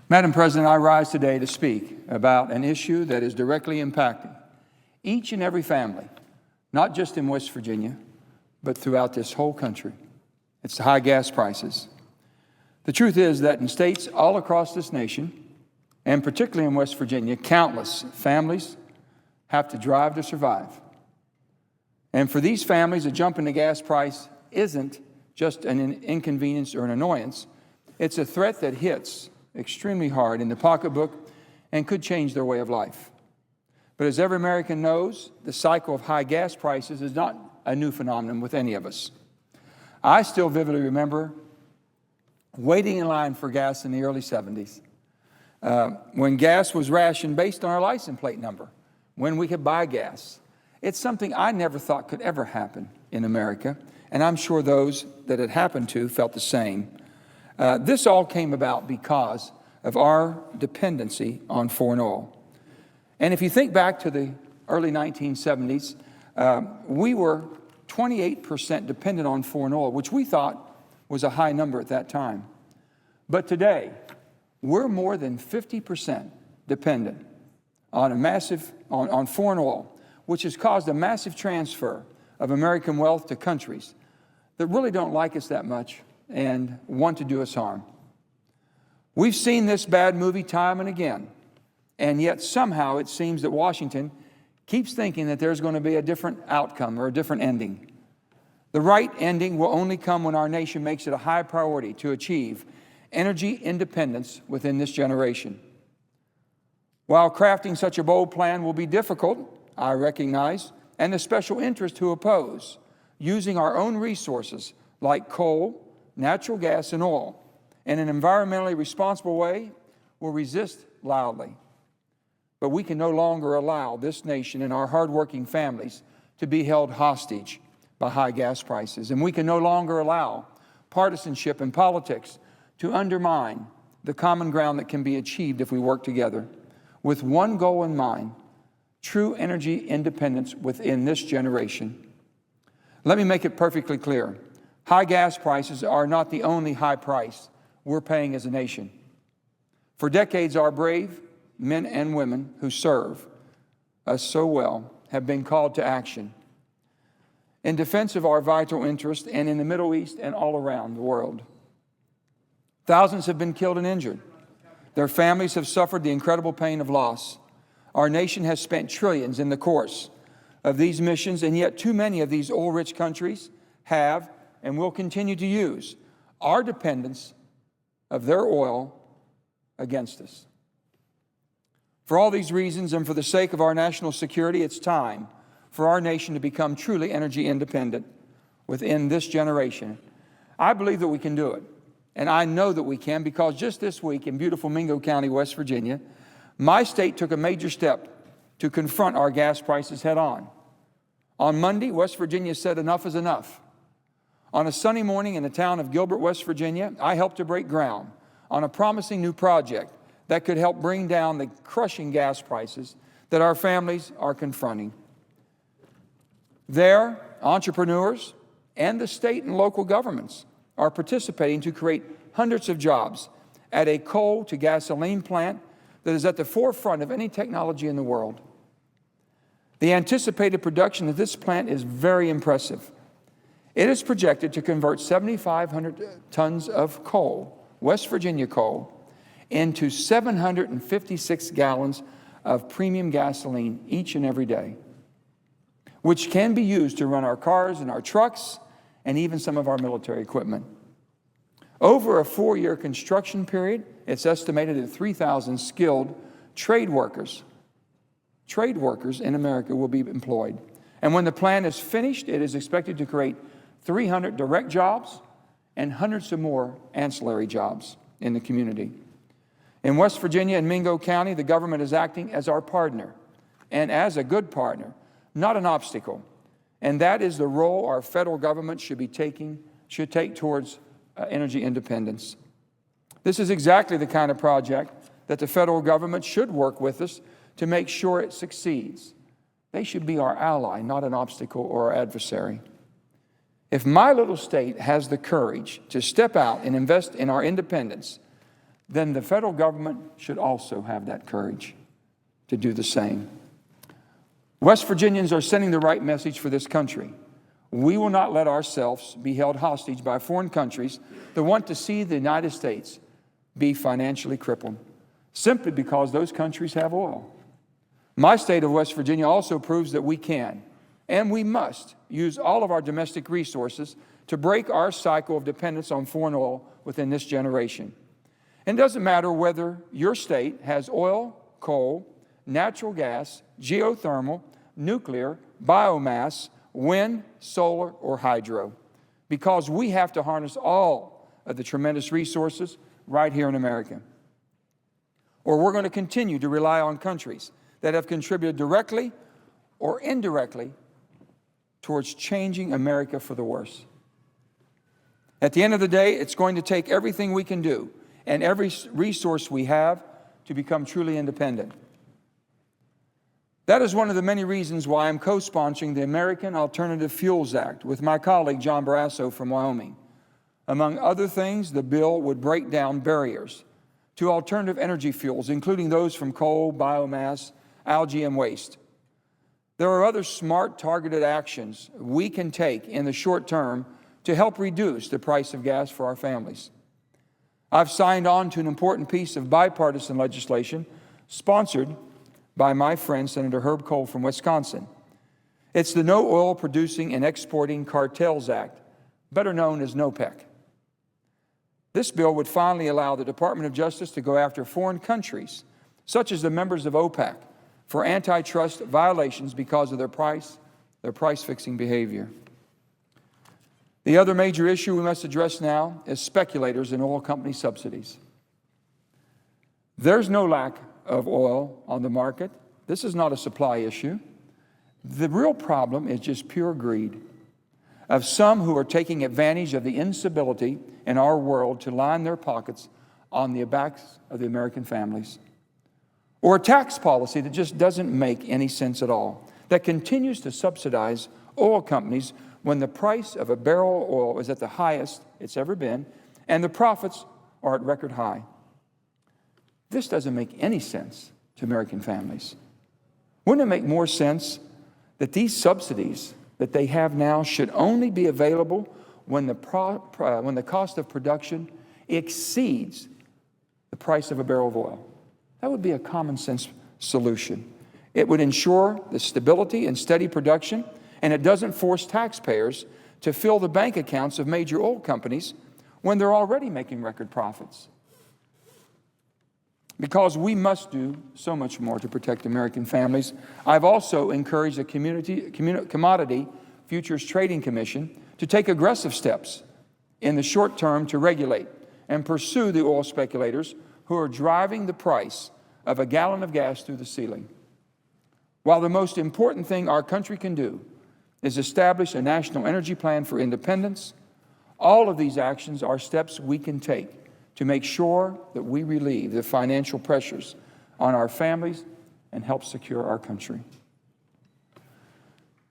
Madam President, I rise today to speak about an issue that is directly impacting each and every family, not just in West Virginia, but throughout this whole country. It's the high gas prices. The truth is that in states all across this nation, and particularly in West Virginia, countless families have to drive to survive. And for these families, a jump in the gas price isn't just an inconvenience or an annoyance. It's a threat that hits extremely hard in the pocketbook and could change their way of life. But as every American knows, the cycle of high gas prices is not a new phenomenon with any of us. I still vividly remember waiting in line for gas in the early 70s, when gas was rationed based on our license plate number, when we could buy gas. It's something I never thought could ever happen in America, and I'm sure those that it happened to felt the same. This all came about because of our dependency on foreign oil. And if you think back to the early 1970s, we were 28% dependent on foreign oil, which we thought was a high number at that time. But today, we're more than 50% dependent on foreign oil, which has caused a massive transfer of American wealth to countries that really don't like us that much and want to do us harm. We've seen this bad movie time and again, and yet somehow it seems that Washington keeps thinking that there's going to be a different outcome or a different ending. The right ending will only come when our nation makes it a high priority to achieve energy independence within this generation. While crafting such a bold plan will be difficult, I recognize, and the special interests who oppose using our own resources like coal, natural gas, and oil in an environmentally responsible way will resist loudly. But we can no longer allow this nation and our hardworking families to be held hostage by high gas prices. And we can no longer allow partisanship in politics to undermine the common ground that can be achieved if we work together with one goal in mind: true energy independence within this generation. Let me make it perfectly clear. High gas prices are not the only high price we're paying as a nation. For decades, our brave men and women who serve us so well have been called to action in defense of our vital interests and in the Middle East and all around the world. Thousands have been killed and injured. Their families have suffered the incredible pain of loss. Our nation has spent trillions in the course of these missions, and yet too many of these oil-rich countries have and will continue to use our dependence of their oil against us. For all these reasons and for the sake of our national security, it's time for our nation to become truly energy independent within this generation. I believe that we can do it, and I know that we can because just this week in beautiful Mingo County, West Virginia, my state took a major step to confront our gas prices head on. On Monday, West Virginia said enough is enough. On a sunny morning in the town of Gilbert, West Virginia, I helped to break ground on a promising new project that could help bring down the crushing gas prices that our families are confronting. There, entrepreneurs and the state and local governments are participating to create hundreds of jobs at a coal to gasoline plant that is at the forefront of any technology in the world. The anticipated production of this plant is very impressive. It is projected to convert 7,500 tons of coal, West Virginia coal, into 756 gallons of premium gasoline each and every day, which can be used to run our cars and our trucks and even some of our military equipment. Over a 4-year construction period, it's estimated that 3,000 skilled trade workers in America will be employed. And when the plant is finished, it is expected to create 300 direct jobs and hundreds of more ancillary jobs in the community. In West Virginia and Mingo County, the government is acting as our partner and as a good partner, not an obstacle. And that is the role our federal government should take towards energy independence. This is exactly the kind of project that the federal government should work with us to make sure it succeeds. They should be our ally, not an obstacle or our adversary. If my little state has the courage to step out and invest in our independence, then the federal government should also have that courage to do the same. West Virginians are sending the right message for this country. We will not let ourselves be held hostage by foreign countries that want to see the United States be financially crippled, simply because those countries have oil. My state of West Virginia also proves that we can, and we must, use all of our domestic resources to break our cycle of dependence on foreign oil within this generation. And it doesn't matter whether your state has oil, coal, natural gas, geothermal, nuclear, biomass, wind, solar, or hydro, because we have to harness all of the tremendous resources right here in America. Or we're going to continue to rely on countries that have contributed directly or indirectly towards changing America for the worse. At the end of the day, it's going to take everything we can do and every resource we have to become truly independent. That is one of the many reasons why I'm co-sponsoring the American Alternative Fuels Act with my colleague John Barrasso from Wyoming. Among other things, the bill would break down barriers to alternative energy fuels, including those from coal, biomass, algae, and waste. There are other smart, targeted actions we can take in the short term to help reduce the price of gas for our families. I've signed on to an important piece of bipartisan legislation sponsored by my friend Senator Herb Kohl from Wisconsin. It's the No Oil Producing and Exporting Cartels Act, better known as NOPEC. This bill would finally allow the Department of Justice to go after foreign countries, such as the members of OPEC, for antitrust violations because of their price-fixing behavior. The other major issue we must address now is speculators in oil company subsidies. There's no lack of oil on the market. This is not a supply issue. The real problem is just pure greed of some who are taking advantage of the instability in our world to line their pockets on the backs of the American families. Or a tax policy that just doesn't make any sense at all, that continues to subsidize oil companies when the price of a barrel of oil is at the highest it's ever been and the profits are at record high. This doesn't make any sense to American families. Wouldn't it make more sense that these subsidies that they have now should only be available when the cost of production exceeds the price of a barrel of oil? That would be a common sense solution. It would ensure the stability and steady production, and it doesn't force taxpayers to fill the bank accounts of major oil companies when they're already making record profits. Because we must do so much more to protect American families, I've also encouraged the Commodity Futures Trading Commission to take aggressive steps in the short term to regulate and pursue the oil speculators who are driving the price of a gallon of gas through the ceiling. While the most important thing our country can do is establish a national energy plan for independence, all of these actions are steps we can take to make sure that we relieve the financial pressures on our families and help secure our country.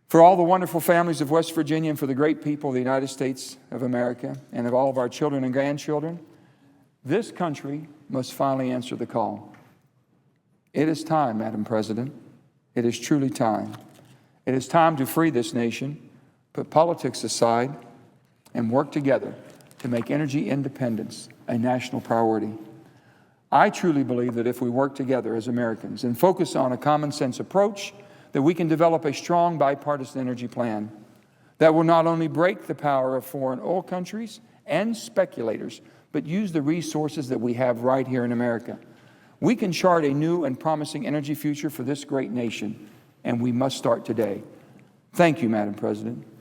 For all the wonderful families of West Virginia and for the great people of the United States of America and of all of our children and grandchildren, this country must finally answer the call. It is time, Madam President. It is truly time. It is time to free this nation, put politics aside, and work together to make energy independence a national priority. I truly believe that if we work together as Americans and focus on a common sense approach, that we can develop a strong bipartisan energy plan that will not only break the power of foreign oil countries and speculators, but use the resources that we have right here in America. We can chart a new and promising energy future for this great nation, and we must start today. Thank you, Madam President.